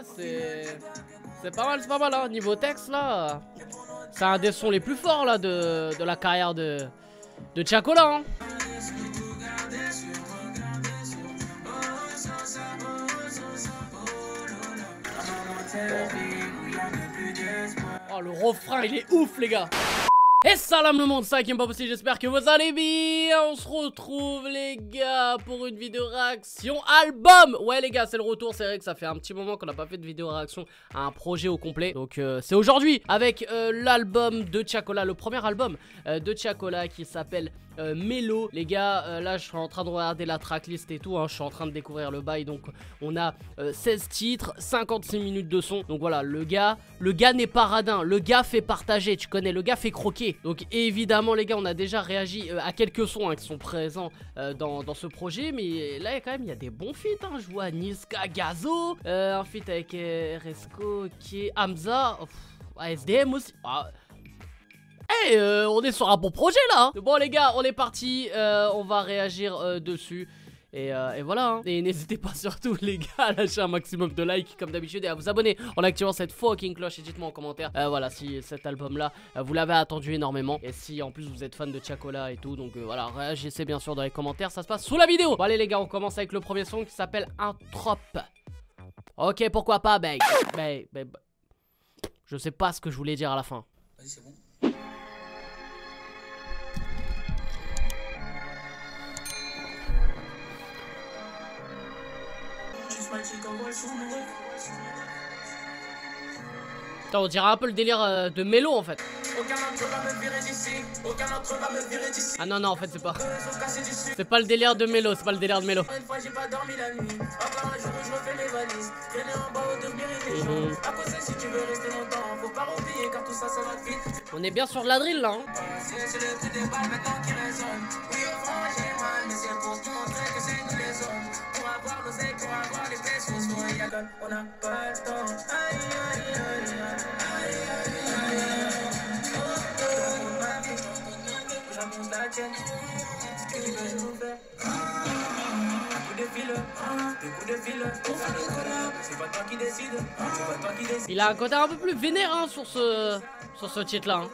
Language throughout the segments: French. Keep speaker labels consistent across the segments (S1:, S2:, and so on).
S1: c'est pas mal hein. Niveau texte là, c'est un des sons les plus forts là de la carrière de Tiakola hein. Oh le refrain il est ouf les gars. Et salam le monde, c'est Kim aussi, j'espère que vous allez bien. On se retrouve les gars pour une vidéo réaction album. Ouais les gars, c'est le retour, c'est vrai que ça fait un petit moment qu'on n'a pas fait de vidéo réaction à un projet au complet. Donc c'est aujourd'hui avec l'album de Tiakola, le premier album de Tiakola qui s'appelle Mélo. Les gars, là je suis en train de regarder la tracklist et tout hein, je suis en train de découvrir le bail. Donc on a 16 titres, 56 minutes de son. Donc voilà, le gars n'est pas radin, le gars fait partager, tu connais, le gars fait croquer. Donc évidemment les gars, on a déjà réagi à quelques sons hein, qui sont présents dans ce projet. Mais là quand même il y a des bons feats hein. Je vois Niska, Gazo, un feat avec Resco, qui est Hamza, SDM aussi. On est sur un bon projet là hein. Bon les gars, on est parti, on va réagir dessus. Et voilà hein. Et n'hésitez pas surtout les gars à lâcher un maximum de likes comme d'habitude et à vous abonner en activant cette fucking cloche. Et dites-moi en commentaire voilà si cet album là vous l'avez attendu énormément. Et si en plus vous êtes fan de Tiakola et tout. Donc voilà, réagissez bien sûr dans les commentaires, ça se passe sous la vidéo. Bon allez les gars, on commence avec le premier son qui s'appelle Un Trop. Ok, pourquoi pas je sais pas ce que je voulais dire à la fin.
S2: Vas-y c'est bon.
S1: Putain, on dirait un peu le délire de Mélo en fait. Ah non en fait c'est pas le délire de Mélo, c'est pas le délire de Mélo. On est bien sur de la drill là hein.
S3: On n'a pas le temps.
S1: Il a un côté un peu plus vénère hein, sur ce titre là hein.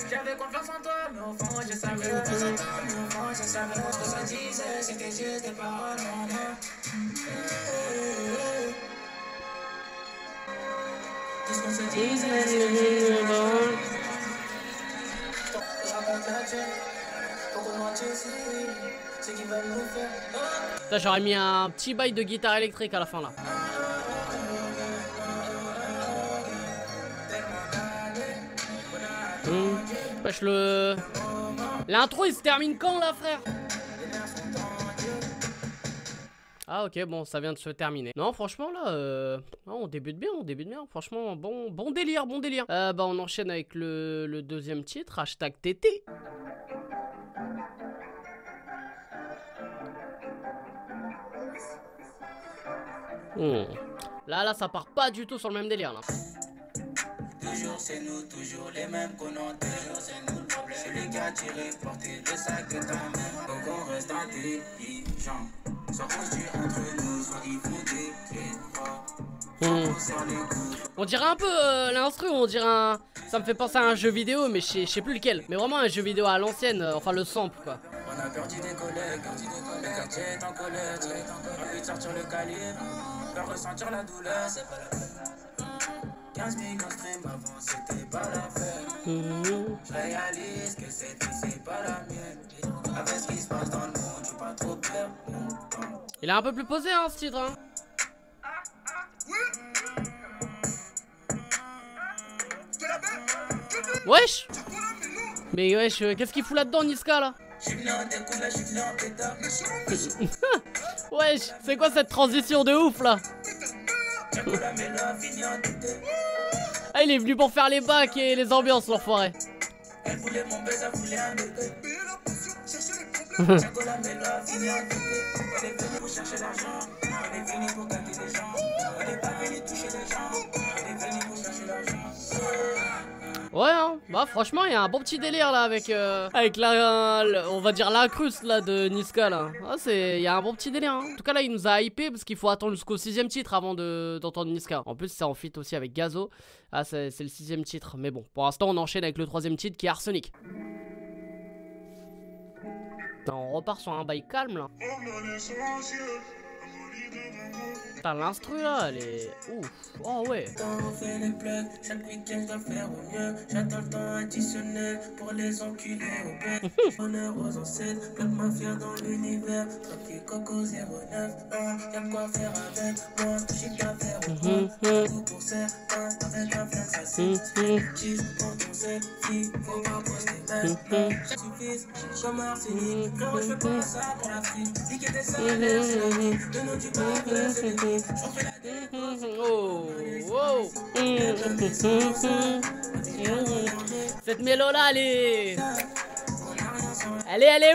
S3: J'avais confiance en toi, mais au fond je savais ce que ça disait, c'était juste des paroles en moi. Qu'est-ce qu'on se disait,
S1: J'aurais mis un petit bail de guitare électrique à la fin là. Wesh l'intro il se termine quand là frère? Ah ok bon ça vient de se terminer. Non franchement là on débute bien franchement bon délire. Bah on enchaîne avec le deuxième titre, hashtag TT. Là ça part pas du tout sur le même délire là.
S3: Toujours c'est nous, toujours les mêmes qu'on entend. Toujours c'est nous le problème. Celui qui a tiré, porter le sac de ta main. Donc on reste intelligent. Soit construit entre nous, soit il faut des
S1: On dirait un peu l'instru, on dirait un... Ça me fait penser à un jeu vidéo, mais je sais plus lequel. Mais vraiment un jeu vidéo à l'ancienne, enfin le sample quoi.
S3: On a perdu des collègues, le quartier est en colère. Envie de sortir le calibre, faire ressentir la douleur, c'est pas la peine. 15 000 en stream avant, c'était pas l'affaire. Je réalise que c'est pas la mienne. Avec ce qui se passe dans le monde, je suis pas trop clair.
S1: Il est un peu plus posé hein ce titre hein. Wesh. Mais wesh, qu'est-ce qu'il fout là-dedans Niska là? Wesh, c'est quoi cette transition de ouf là? Ah il est venu pour faire les bacs et les ambiances l'enfoiré.
S3: Elle voulait mon baiser, elle voulait un bébé.
S1: Ouais, hein. Bah franchement, il y a un bon petit délire là avec on va dire l'incruste là de Niska là. Ah, il y a un bon petit délire. Hein. En tout cas là, il nous a hypé parce qu'il faut attendre jusqu'au 6ème titre avant d'entendre Niska. En plus, c'est en feat aussi avec Gazo. Ah, c'est le 6ème titre. Mais bon, pour l'instant, on enchaîne avec le 3ème titre qui est Arsenic. On repart sur un bail calme là. Putain, l'instru là, elle est ouf. Oh ouais.
S3: On fait les pleurs, chaque week-end je dois faire au mieux. J'attends le temps additionnel pour les enculer au bête. Honneur aux ancêtres, bloc mafia dans l'univers. Trafic Coco 09, y'a quoi faire avec moi. Chiffre d'affaires au point, tout pour certains. Avec un flingue ça c'est cheese. Quand on sait, si faut pas poster maintenant. Ça suffit, comme Arsenic. Frérot, je fais pas ça pour la frime. Niquer des salaires, c'est la vie. De nos du peuple, c'est les vies. J'en fais la
S1: Oh, wow. Cette mélo là, elle est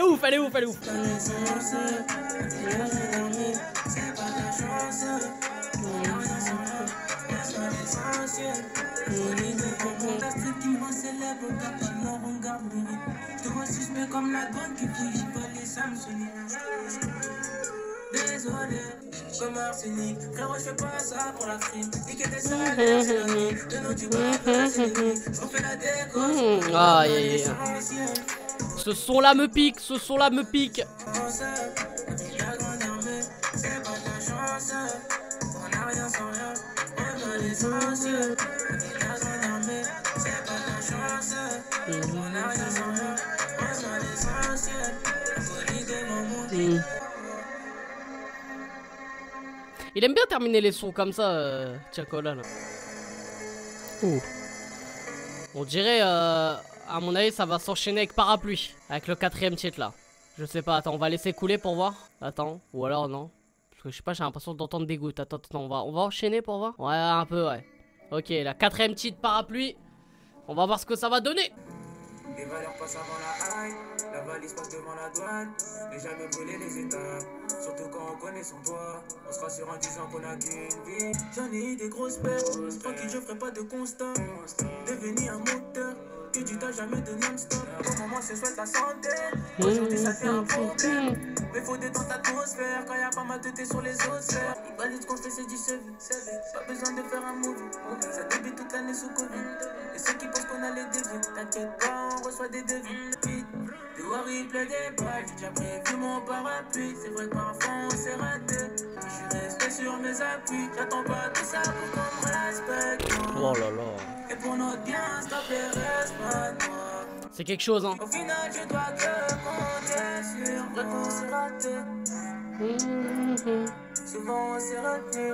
S1: ouf, elle est ouf, elle est ouf.
S3: Je te vois suspect comme la bonne qui fouille, j'y vole les Samsung. Désolé, comme Arsenic, frérot, je fais pas ça pour la frime. Niquer des salaires, c'est la vie. De nos du peuple, c'est les vies. J'en fais la déco.
S1: Ah, yeah. Ce son là me pique, ce son là me pique.
S3: La grande armée, c'est pas ta chance. On n'a rien sans rien, on a l'essentiel. La grande armée, c'est pas ta chance. On n'a rien sans rien, on a l'essentiel. La folie des moments.
S1: Il aime bien terminer les sons comme ça, Tiakola là. On dirait, à mon avis, ça va s'enchaîner avec Parapluie, avec le 4ème titre là. Je sais pas, attends, on va laisser couler pour voir. Attends, ou alors non. Parce que je sais pas, j'ai l'impression d'entendre des gouttes. Attends, on va enchaîner pour voir. Ouais, un peu, ouais. Ok, la 4ème titre Parapluie. On va voir ce que ça va donner.
S3: Les valeurs passent avant la hype, la valise passe devant la douane. Ne jamais brûler les étapes, surtout quand on connaît son poids. On se rassure en disant qu'on a qu'une vie. J'en ai eu des grosses pertes, tranquille je ferai pas de constat. Devenir un moteur, que du tas jamais de non-stop. Au moment c'est souhaite la santé, aujourd'hui ça fait un problème. Mais faut détendre l'atmosphère, quand y'a pas mal de thé sur les autres sphères. Il valide qu'on fait c'est du CV, pas besoin de faire un movie. Ça débute toute l'année sous Covid. Et ceux qui pensent qu'on a les déviés, t'inquiète pas, on reçoit des devis. Devoir replay des balles, j'ai déjà prévu mon parapluie. C'est vrai que parfois on s'est raté, mais je suis resté sur mes appuis. J'attends pas tout ça pour qu'on me respecte.
S1: Oh là là.
S3: Et pour notre bien, stop les restes pas de moi.
S1: C'est quelque chose, hein.
S3: Au final, je dois que compter sur vrai qu'on s'est raté. Souvent on s'est retenu.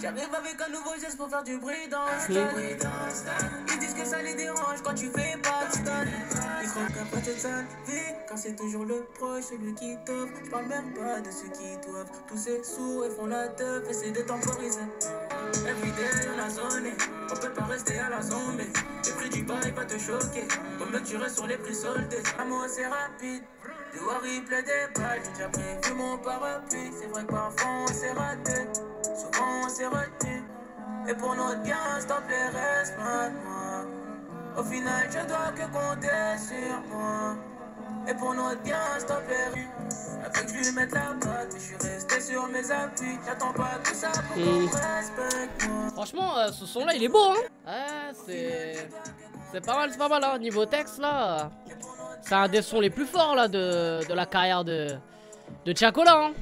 S3: J'arrive avec un nouveau geste pour faire du bruit dans le stade. Ils disent que ça les dérange quand tu fais pas de stade. Ils croient qu'un pote de sale vie, quand c'est toujours le proche, celui qui t'offre. Je parle même pas de ceux qui doivent. Tous ces sous et font la teuf, essaie de temporiser. Everyday on a zoné, on peut pas rester à la zombie. Le prix du bail va te choquer, comme le tu restes sur les prix soldés. Amour c'est rapide, devoir replay des balles. J'ai déjà prévu mon parapluie, c'est vrai que parfois on s'est raté. Souvent on s'est retenu, et pour notre bien, stop les restes loin de moi. Au final, je dois que compter sur moi. Et pour notre bien, stop les rues. Avec je lui mettre la patte, mais je suis resté sur mes appuis. J'attends pas tout ça pour qu'on me respecte moi.
S1: Franchement, ce son là, il est beau, hein. Ouais, c'est pas mal, hein. Niveau texte là, c'est un des sons les plus forts là de la carrière de Tiakola, hein.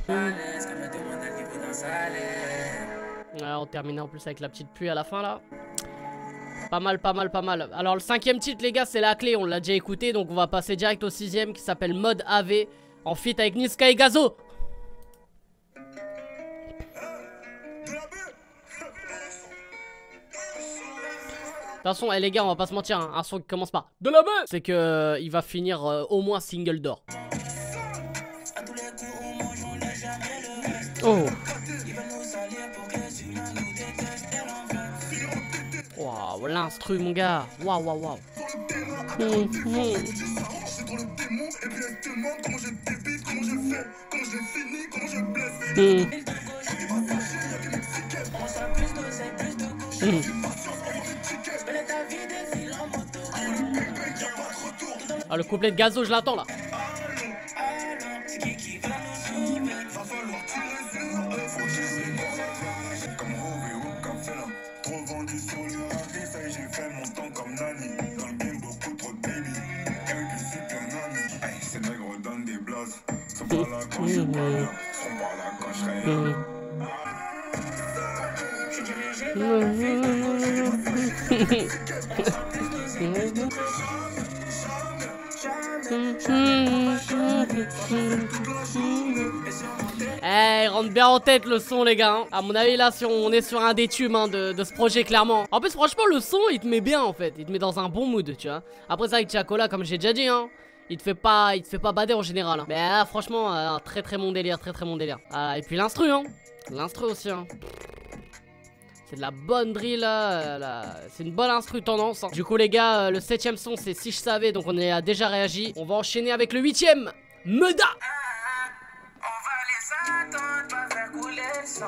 S1: Ouais, on termine en plus avec la petite pluie à la fin là. Pas mal. Alors le 5ème titre les gars, c'est la clé, on l'a déjà écouté. Donc on va passer direct au 6ème qui s'appelle Mode AV, en feat avec Niska et Gazo. De toute façon, les gars, on va pas se mentir, hein, un son qui commence par de la baie, c'est que il va finir au moins single d'or. Oh. Waouh, l'instru mon gars. Waouh. Ah, le couplet de Gazo, je l'attends là. Eh, il rentre bien en tête le son les gars hein. À mon avis là si on est sur un des tubes hein, de ce projet clairement. En plus franchement le son il te met bien en fait. Il te met dans un bon mood tu vois. Après ça avec Tiakola comme j'ai déjà dit hein, il te fait pas bader en général hein. Mais là franchement très très bon délire, très très bon délire. Et puis l'instru hein. L'instru aussi hein. C'est de la bonne drill là, c'est une bonne instru tendance hein. Du coup les gars le 7ème son c'est Si je savais. Donc on a déjà réagi. On va enchaîner avec le 8ème Meda.
S3: Attends, pas faire couler le sang.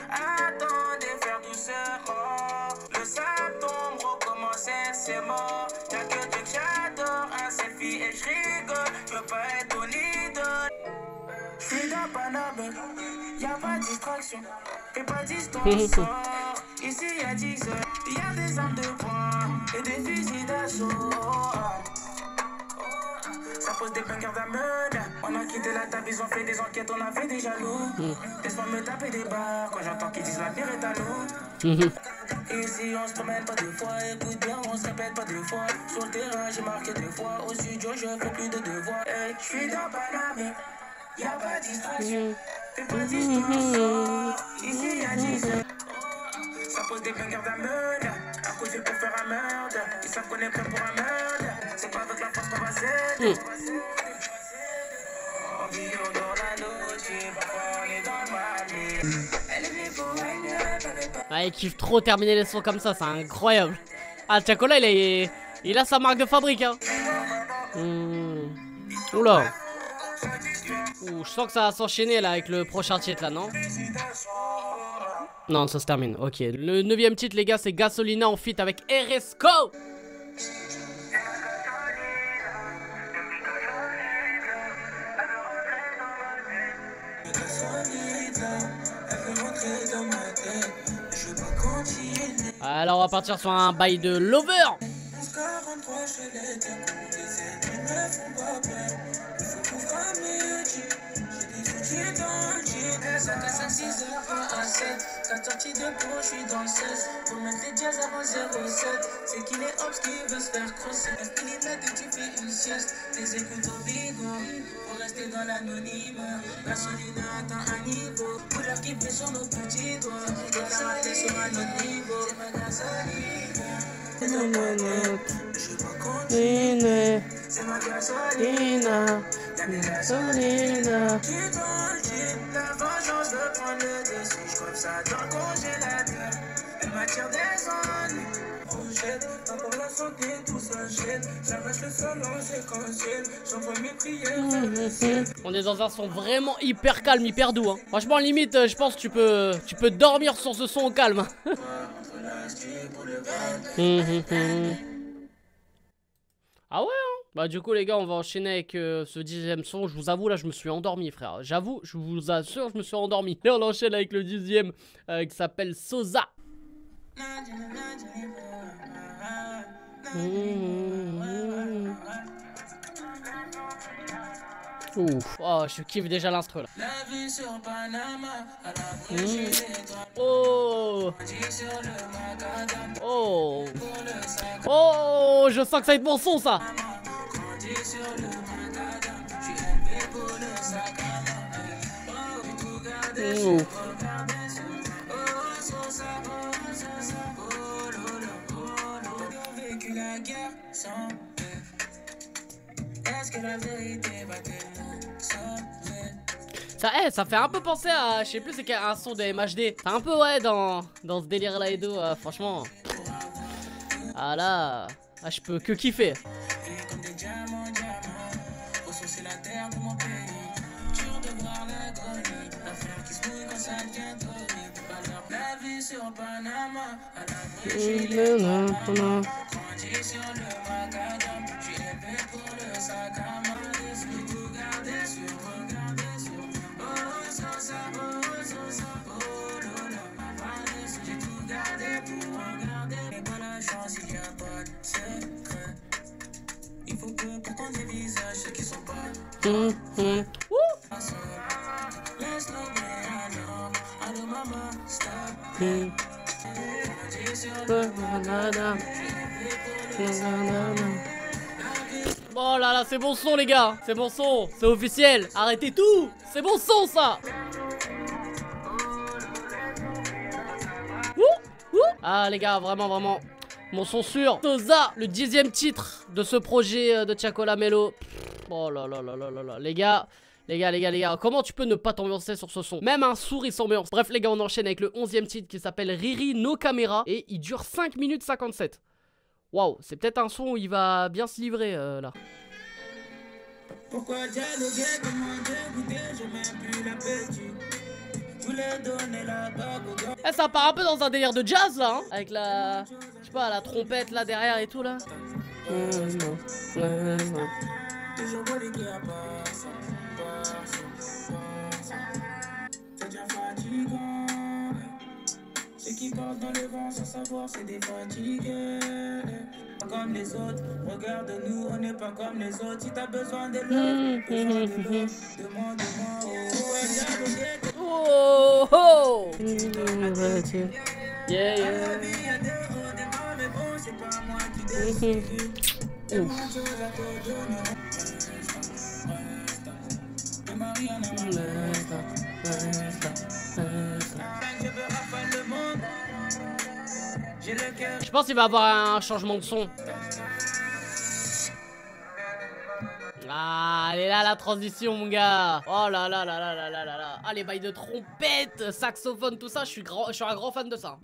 S3: Attendez, faire doucement. Le septembre recommencer, c'est mort. Y'a que Dieu que j'adore, un selfie et je rigole. Je veux pas être ton idole. J'suis dans Paname, y'a pas de distraction. Et pas distance. Ici y'a 10 heures, y'a des armes de poing et des fusils d'assaut. Ça pose des bangers d'amende. On a quitté la table, ils ont fait des enquêtes, on a fait des jaloux. Laisse-moi me taper des barres quand j'entends qu'ils disent l'avenir est à nous. Ici on se promène pas deux fois, écoute bien, on se répète pas deux fois. Sur le terrain j'ai marqué deux fois, au studio je fais plus de devoirs. Hey, je suis dans Paname, y'a pas de distraction, fais pas de distance. Ici y'a 10 heures. Ça pose des bangers d'amende. Un coup fait pour faire un meurtre. Ils savent qu'on est prêt pour un meurtre. C'est pas avec la force qu'on va s'aider. On vit dans la noche, parfois on est dans le mal. Elle est venue pour régner.
S1: Ah, il kiffe trop terminer les sons comme ça, c'est incroyable. Ah, Tiakola il a sa marque de fabrique hein. Oula. Ouh, je sens que ça va s'enchaîner là avec le prochain titre là, non? Non, ça se termine, ok. Le 9ème titre les gars c'est Gasolina en feat avec RSCO. Alors on va partir sur un bail de Lover.
S3: La sortie de peau, je suis dans le 16. Pour mettre les jazz avant 07. C'est qu'il est obs qui veut se faire crosser. Il est là que tu fais une sieste. Les écoutes au bigot. Pour rester dans l'anonyme. Gasolina atteint un niveau. Couleur qui fait sur nos petits doigts. Je dois s'arrêter sur un autre niveau. C'est ma gasolina. Je suis pas continue. C'est ma gasolina. Y'a mes gasolina. Tu dans le jean. La vengeance veut prendre le dessus. Je trouve ça dans le congélateur. Elle m'attire des zones. Rouchette, encore la santé, tout s'achète. J'arrache le sol en séquentiel. J'envoie mes prières.
S1: On est dans un son vraiment hyper calme, hyper doux hein. Franchement limite je pense que tu peux dormir sur ce son au calme. Ah ouais hein. Bah du coup les gars on va enchaîner avec ce 10ème son. Je vous avoue là je me suis endormi frère. J'avoue, je vous assure je me suis endormi. Et on enchaîne avec le 10ème qui s'appelle Sosa. Ouf, oh je kiffe déjà l'instru là. Oh. Oh. Oh, je sens que ça va être bon son ça. Oh. Ça fait un peu penser à, je sais plus c'est qu'un son de MHD. C'est un peu ouais dans ce délire là et tout, franchement. Ah là, je peux que kiffer. Oh là là, c'est bon son les gars, c'est bon son, c'est officiel. Arrêtez tout, c'est bon son ça. Ah les gars, vraiment, vraiment. Mon son sûr. Toza, le 10e titre de ce projet de Tiako Lamelo. Oh là là là là là là. Les gars, comment tu peux ne pas t'ambiancer sur ce son? Même un sourd il s'ambiance. Bref les gars, on enchaîne avec le 11e titre qui s'appelle Riri No Camera. Et il dure 5 minutes 57. Waouh, c'est peut-être un son où il va bien se livrer là.
S3: Pourquoi dialoguer, demander, goûter, j'ai même plus l'appétit. Je voulais donner la bague au gars.
S1: Eh, ça part un peu dans un délire de jazz là, hein, avec la, je sais pas, la trompette là derrière et tout là.
S3: Toujours prodigué à part ça, c'est déjà fatigant. Ceux qui partent dans le vent sans savoir c'est des fatigués. Pas comme les autres, regarde-nous, on n'est pas comme les autres. Si t'as besoin de l'eau, demande-moi.
S1: Oh oh. Yeah yeah. Je pense qu'il va avoir un changement de son. Ah, elle est là la transition mon gars. Oh là là là là là là là là. Ah les bails de trompette, saxophone, tout ça, je suis un grand fan de ça.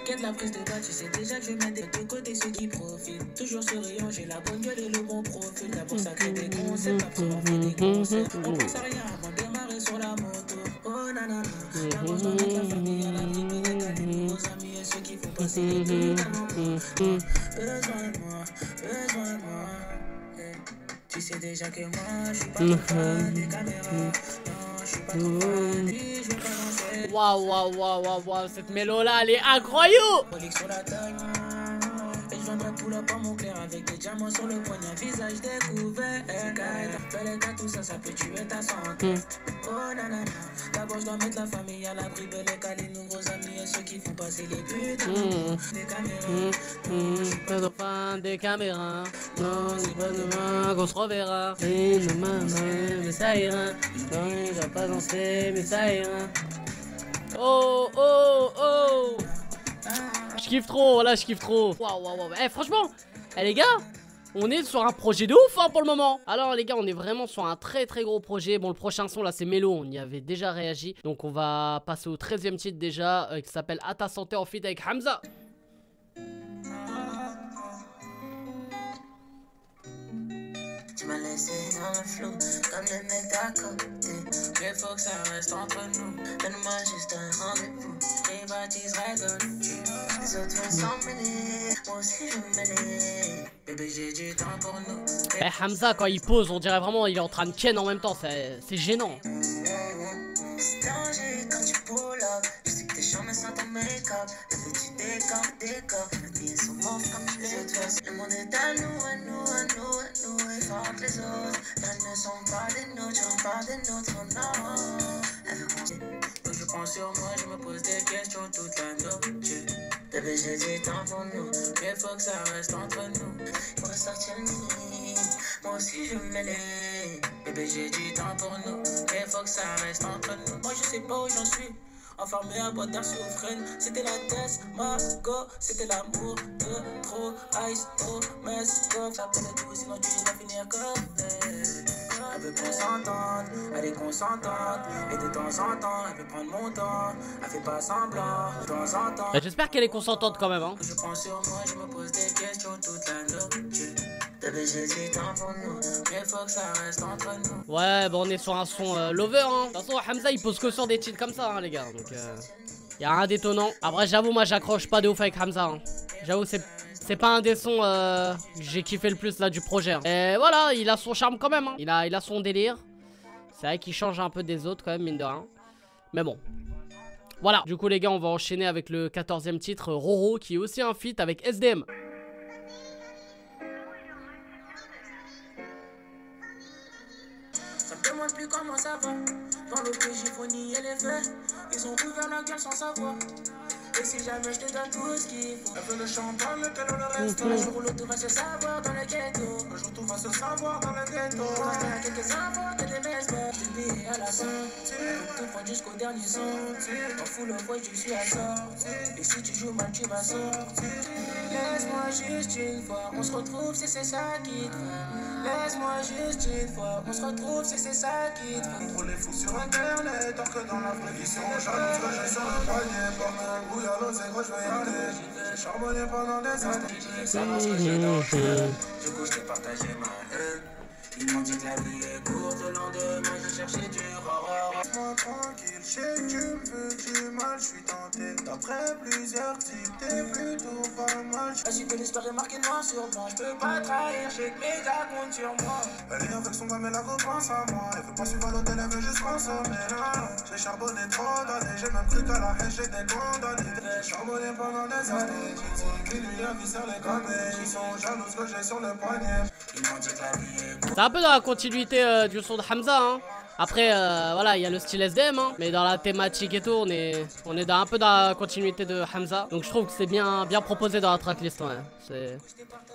S3: Quête la prise de toi, tu sais déjà que je mets des deux côtés ceux qui profitent. Toujours souriant, j'ai la bonne gueule et le bon profil. D'abord ça crée des concepts, après on fait des concerts. On pense à rien avant de démarrer sur la moto. Oh nanana, d'abord je dois mettre la famille à la limite des amis, nos amis et ceux qui font passer les buts à mon besoin de moi. Tu sais déjà que moi, je suis pas trop fan des caméras. Non, je suis pas trop fan, je vais pas danser.
S1: Waouh, cette mélo là, elle est incroyable.
S3: Sur la taille, et je vendrai pull up en mon clair avec des diamants sur le poignet, visage découvert. Belle état, tout ça, ça peut tuer ta santé. Oh nanana, d'abord je dois mettre la famille à l'abri, belle état, les nouveaux amis et ceux qui font passer les buts des caméras.
S1: Je suis pas trop fan des caméras. Non, c'est pas demain qu'on se reverra. Et demain, mais ça ira. Non, je vais pas danser, mais ça ira. Oh oh oh. Je kiffe trop, là je kiffe trop. Waouh. Eh franchement, les gars, on est sur un projet de ouf hein, pour le moment. Alors les gars, on est vraiment sur un très gros projet. Bon, le prochain son là c'est Mélo, on y avait déjà réagi. Donc on va passer au 13e titre déjà qui s'appelle À ta santé en feat avec Hamza.
S3: Tu m'as laissé dans le flou, comme le mec d'à côté. Mais faut que ça reste entre nous. Donne-moi juste un rendez-vous. Et baptiserai de tu. Les autres veulent s'en mêler. Moi aussi je me mêler. Bébé, j'ai du temps pour nous.
S1: Eh Hamza, quand il pose, on dirait vraiment il est en train de ken en même temps. C'est gênant.
S3: C'est danger quand tu pull up. Je sais que tes chambres sans ton make-up. Le petit décor. Les filles sont mortes comme les autres. Le monde est à nous. Et fuck les autres. Elles ne sont pas des nôtres. Je rends pas des nôtres, non. Quand je pense sur moi, je me pose des questions toute la nuit. Bébé, j'ai du temps pour nous. Mais faut que ça reste entre nous. Il faut sortir le mini. Moi aussi je me mêler. Bébé, j'ai du temps pour nous. Mais faut que ça reste entre nous. Moi je sais pas où j'en suis. Enfermé à boîte d'arsoufrène. C'était la test, ma go. C'était l'amour de trop. Ice, trop, mess, go. Ça peut être tout, sinon tu vas finir comme elle veut qu'on s'entende, elle est consentante. Et de temps en temps, elle veut prendre mon temps. Elle fait pas semblant, de temps en temps.
S1: J'espère qu'elle est consentante quand même hein.
S3: Je pense sur moi, je me pose des questions toute la nuit. Bébé, j'ai du temps pour nous, mais faut que ça reste entre nous.
S1: Ouais, bon, on est sur un son lover hein. De toute façon, Hamza il pose que sur des titres comme ça hein, les gars. Donc y'a rien d'étonnant. Après, j'avoue, moi j'accroche pas de ouf avec Hamza hein. J'avoue, c'est pas un des sons que j'ai kiffé le plus là du projet hein. Et voilà, il a son charme quand même hein. Il a son délire. C'est vrai qu'il change un peu des autres quand même, mine de rien. Mais bon. Voilà, du coup les gars, on va enchaîner avec le 14e titre, Roro, qui est aussi un feat avec SDM.
S3: Ça me demande plus comment ça va. Dans le PJ, faut nier les faits. Ils ont ouvert la gueule sans savoir. Et si jamais je te donne tout ce qu'il faut. Elle veut le champagne, le tel ou le resto. Le jour où l'autre va se savoir dans le ghetto. Le jour où tout va se savoir dans le ghetto. Quand il y a quelques infos, que des mesmes. Je dis à la fin, tout prendre jusqu'au dernier son. En fous le voyage, je suis à sort. Et si tu joues mal, tu vas sortir. Laisse-moi juste une fois, on se retrouve si c'est ça qui te fait. Laisse-moi juste une fois, on se retrouve si c'est ça qui te fait. Trop les fous sur internet, alors que dans la vraie vie, sont jaloux que j'ai sur le panier. Comme un bouille à l'autre, c'est gros, je vais y aller. J'ai charbonné pendant des années. Ça marche que j'ai dans le jeu. Du coup, je t'ai partagé ma haine. Ils m'ont dit que la vie est courte, le lendemain j'ai cherché du horreur. Laisse-moi tranquille, je sais que tu me veux du mal, je suis tenté. D'après plusieurs types, t'es plutôt pas mal. La suite de l'histoire est marquée noir sur blanc, je peux pas trahir, je sais que mes gars comptent sur moi. Elle est avec son gars mais la repense à moi. Elle veut pas suivre à l'hôtel, elle veut juste consommer là. J'ai charbonné trop d'années, j'ai même cru qu'à la haine j'étais condamné. J'ai charbonné pendant des années, j'ai dit qu'il lui a visé les gamins. Ils sont jaloux que j'ai sur le poignet. Ils m'ont dit que la vie est courte.
S1: C'est un peu dans la continuité du son de Hamza, hein. Après, voilà, il y a le style SDM, hein. Mais dans la thématique et tout, on est un peu dans la continuité de Hamza. Donc je trouve que c'est bien proposé dans la tracklist, ouais.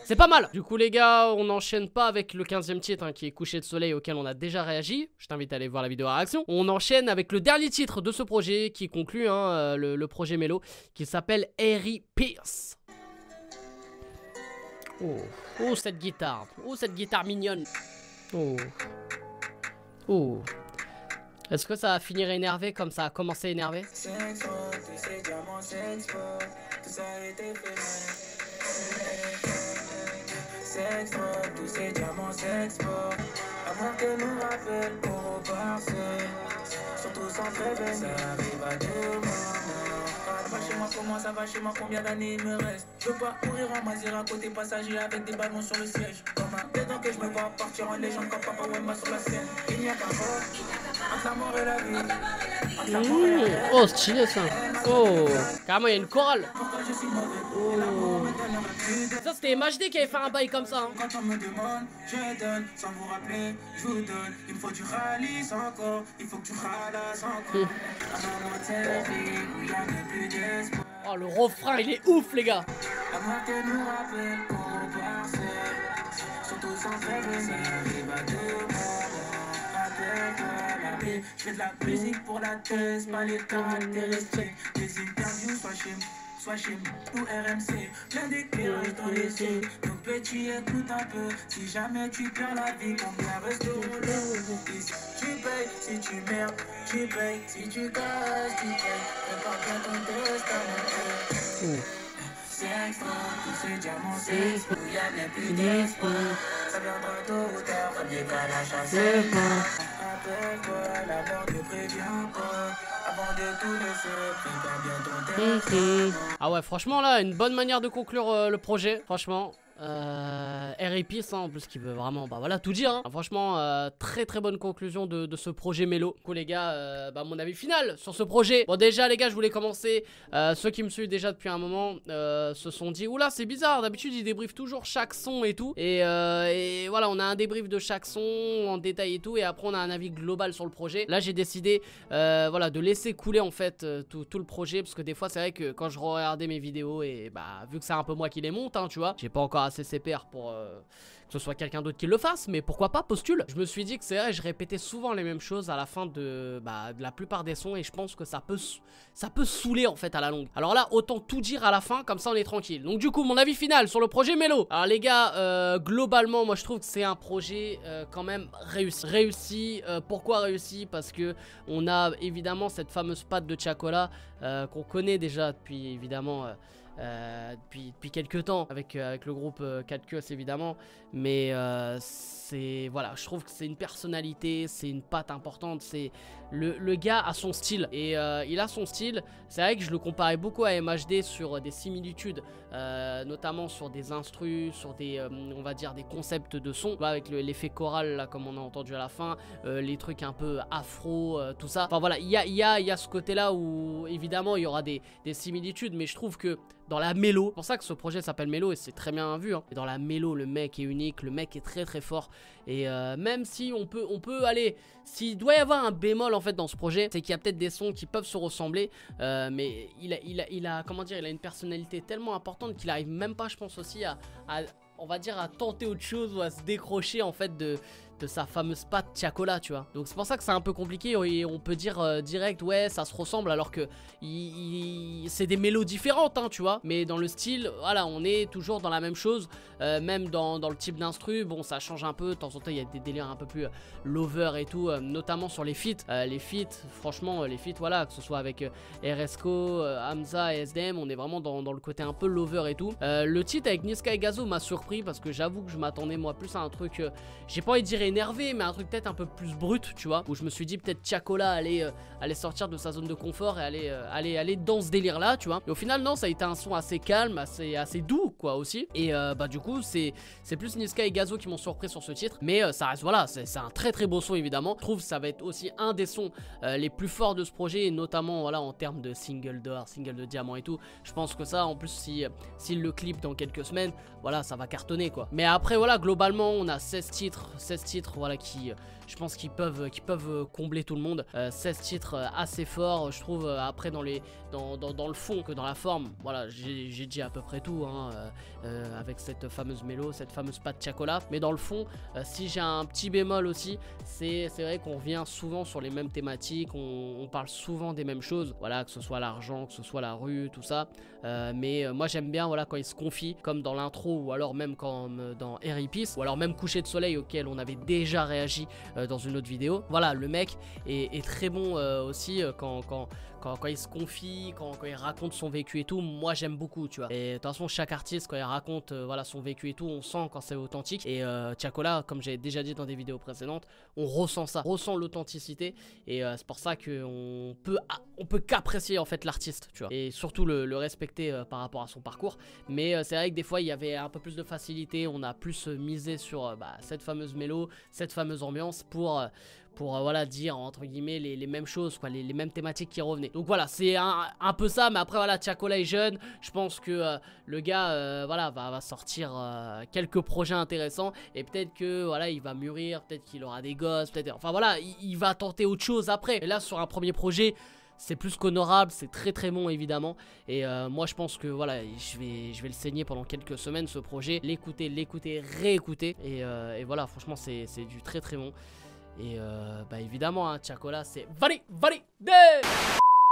S1: C'est pas mal. Du coup, les gars, on n'enchaîne pas avec le 15e titre, hein, qui est Coucher de soleil, auquel on a déjà réagi. Je t'invite à aller voir la vidéo à réaction. On enchaîne avec le dernier titre de ce projet, qui conclut hein, le projet Mélo, qui s'appelle Harry Pierce. Oh, cette guitare. Oh, cette guitare mignonne. Oh. Est-ce que ça va finir énervé comme ça a commencé énervé?
S3: Tous ces diamants s'exportent. Avant que nous rappelle qu'on repart seul. Surtout sans prévenir, ça arrive à demain. Va chez moi, comment ça va chez moi, combien d'années il me reste? Je veux pas courir en Mazira côté passager avec des ballons sur le siège. Comme un dedans que je me vois partir en légende comme Papa Wemba sur la scène. Il n'y a qu'un mort, entre la mort et la vie.
S1: Oh, stylé ça. Oh, carrément il y a une chorale. Ça c'était MHD qui avait fait un bail comme ça.
S3: Quand on me demande, je donne, sans vous rappeler, je vous donne. Il me faut du ralice encore, il faut que tu ralasses encore.
S1: Oh, le refrain il est ouf les gars.
S3: La mort que nous rappelle qu'on repart seul. Surtout sans prévenir, ça arrive à deux mois. Rappelle-toi la vie. Je fais de la musique pour la thèse, pas les caractéristiques. Les interviews, soit chez ou RMC, plein d'éclairage dans les yeux. Donc petit, écoute un peu. Si jamais tu perds la vie, combien resteront le ici? Tu payes, si tu merdes, tu payes. Si tu casses, tu payes. Prépare bien ton testament. C'est extra, tous ces diamants s'exposent. Il y a bien plus d'espoir. Ça viendra tôt ou tard, comme des cannes à chasser. Rappelle-toi, la mort ne prévient pas. Avant de tout laisser, prépare bien ton testament.
S1: Ah ouais, franchement là, une bonne manière de conclure le projet, franchement. Harry Pierce, hein, en plus qui veut vraiment voilà, tout dire, hein. Franchement très bonne conclusion de ce projet Mélo. Du coup les gars, mon avis final sur ce projet. Bon déjà les gars, je voulais commencer, ceux qui me suivent déjà depuis un moment se sont dit oula c'est bizarre, d'habitude ils débriefent toujours chaque son et tout, et voilà, on a un débrief de chaque son en détail et tout, et après on a un avis global sur le projet. Là j'ai décidé voilà, de laisser couler en fait tout le projet, parce que des fois c'est vrai que quand je regardais mes vidéos, et vu que c'est un peu moi qui les monte, hein, tu vois, j'ai pas encore assez CPR pour que ce soit quelqu'un d'autre qui le fasse, mais pourquoi pas, postule. Je me suis dit que c'est vrai, je répétais souvent les mêmes choses à la fin de la plupart des sons, et je pense que ça peut saouler en fait à la longue. Alors là, autant tout dire à la fin, comme ça on est tranquille. Donc du coup, mon avis final sur le projet Mélo. Alors les gars, globalement, moi je trouve que c'est un projet quand même réussi. Pourquoi réussi? Parce que on a évidemment cette fameuse patte de Chacola qu'on connaît déjà depuis évidemment... depuis quelques temps avec le groupe 4 Queues évidemment, mais c'est voilà, je trouve que c'est une personnalité, c'est une patte importante, c'est le gars a son style, et il a son style. C'est vrai que je le comparais beaucoup à MHD sur des similitudes, notamment sur des instrus, sur des on va dire des concepts de son, avec l'effet choral là, comme on a entendu à la fin, les trucs un peu afro, tout ça. Enfin voilà, il y a ce côté là où évidemment il y aura des similitudes, mais je trouve que dans la mélo. C'est pour ça que ce projet s'appelle Mélo et c'est très bien vu, hein. Et dans la mélo, le mec est unique, le mec est très très fort. Et même si on peut aller, s'il doit y avoir un bémol en fait dans ce projet, c'est qu'il y a peut-être des sons qui peuvent se ressembler, mais il a comment dire, il a une personnalité tellement importante qu'il arrive même pas, je pense aussi on va dire à tenter autre chose ou à se décrocher en fait de sa fameuse patte Tiakola, tu vois. Donc c'est pour ça que c'est un peu compliqué et on peut dire direct ouais ça se ressemble alors que c'est des mélos différentes, hein, tu vois. Mais dans le style, voilà, on est toujours dans la même chose, même dans le type d'instru, bon ça change un peu, de temps en temps il y a des délires un peu plus lover et tout, notamment sur les feats. Les feats, franchement les feats, voilà, que ce soit avec RSCO, Hamza et SDM, on est vraiment dans le côté un peu lover et tout. Le titre avec Niska et Gazo m'a surpris parce que j'avoue que je m'attendais moi plus à un truc, j'ai pas envie de dire énervé, mais un truc peut-être un peu plus brut, tu vois, où je me suis dit peut-être Tiakola allait sortir de sa zone de confort et aller dans ce délire là, tu vois. Et au final non, ça a été un son assez calme, assez doux quoi aussi. Et bah du coup c'est plus Niska et Gazo qui m'ont surpris sur ce titre, mais ça reste, voilà, c'est un très très beau son évidemment. Je trouve que ça va être aussi un des sons les plus forts de ce projet, et notamment voilà en termes de single d'or, single de diamant et tout. Je pense que ça en plus si le clip dans quelques semaines, voilà, ça va cartonner quoi. Mais après voilà, globalement on a 16 titres voilà qui je pense qu'ils peuvent combler tout le monde. 16 titres assez forts, je trouve. Après dans le fond que dans la forme, voilà, j'ai dit à peu près tout, hein, avec cette fameuse mélo, cette fameuse patte Tiakola. Mais dans le fond, si j'ai un petit bémol aussi, c'est vrai qu'on revient souvent sur les mêmes thématiques, on parle souvent des mêmes choses, voilà, que ce soit l'argent, que ce soit la rue, tout ça. Mais moi j'aime bien, voilà, quand il se confie, comme dans l'intro, ou alors même comme dans R.I.P., ou alors même Coucher de soleil auquel on avait déjà réagi dans une autre vidéo. Voilà, le mec est très bon aussi quand il se confie, quand il raconte son vécu et tout. Moi j'aime beaucoup, tu vois. Et de toute façon chaque artiste quand il raconte voilà, son vécu et tout, on sent quand c'est authentique. Et Tiakola, comme j'ai déjà dit dans des vidéos précédentes, on ressent ça, on ressent l'authenticité. Et c'est pour ça qu'on peut qu'apprécier en fait l'artiste, tu vois. Et surtout le respecter par rapport à son parcours. Mais c'est vrai que des fois il y avait un peu plus de facilité, on a plus misé sur cette fameuse mélo, cette fameuse ambiance pour voilà, dire entre guillemets les mêmes choses, quoi, les mêmes thématiques qui revenaient. Donc voilà, c'est un peu ça. Mais après voilà, Tiakola est jeune, je pense que le gars voilà, va sortir quelques projets intéressants. Et peut-être que voilà, il va mûrir, peut-être qu'il aura des gosses, peut-être, enfin voilà, il va tenter autre chose après. Et là sur un premier projet, c'est plus qu'honorable, c'est très très bon évidemment. Et moi je pense que voilà, je vais le saigner pendant quelques semaines ce projet, l'écouter, réécouter. Et voilà, franchement c'est du très très bon. Et évidemment, hein, Tiakola c'est validé.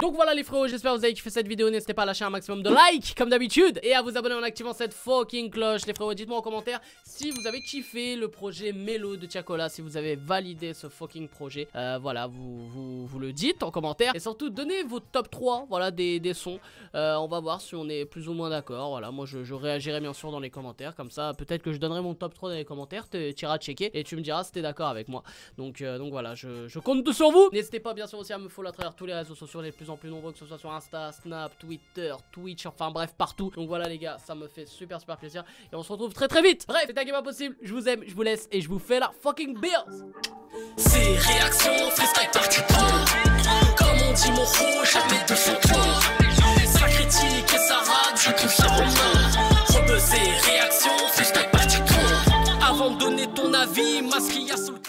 S1: Donc voilà les frérots, j'espère que vous avez kiffé cette vidéo. N'hésitez pas à lâcher un maximum de likes comme d'habitude et à vous abonner en activant cette fucking cloche. Les frérots, dites-moi en commentaire si vous avez kiffé le projet Mélo de Tiakola, si vous avez validé ce fucking projet. Voilà, vous le dites en commentaire. Et surtout donnez vos top 3 voilà, des sons. On va voir si on est plus ou moins d'accord. Voilà, moi je réagirai bien sûr dans les commentaires. Comme ça peut-être que je donnerai mon top 3 dans les commentaires. Tu iras checker et tu me diras si t'es d'accord avec moi. Donc voilà, je compte sur vous. N'hésitez pas bien sûr aussi à me follow à travers tous les réseaux sociaux les plus en plus nombreux, que ce soit sur Insta, Snap, Twitter, Twitch, enfin bref partout. Donc voilà les gars, ça me fait super plaisir et on se retrouve très vite. Bref, c'est un game impossible, je vous aime, je vous laisse et je vous fais la fucking beers.
S3: C'est réaction, freestyle party.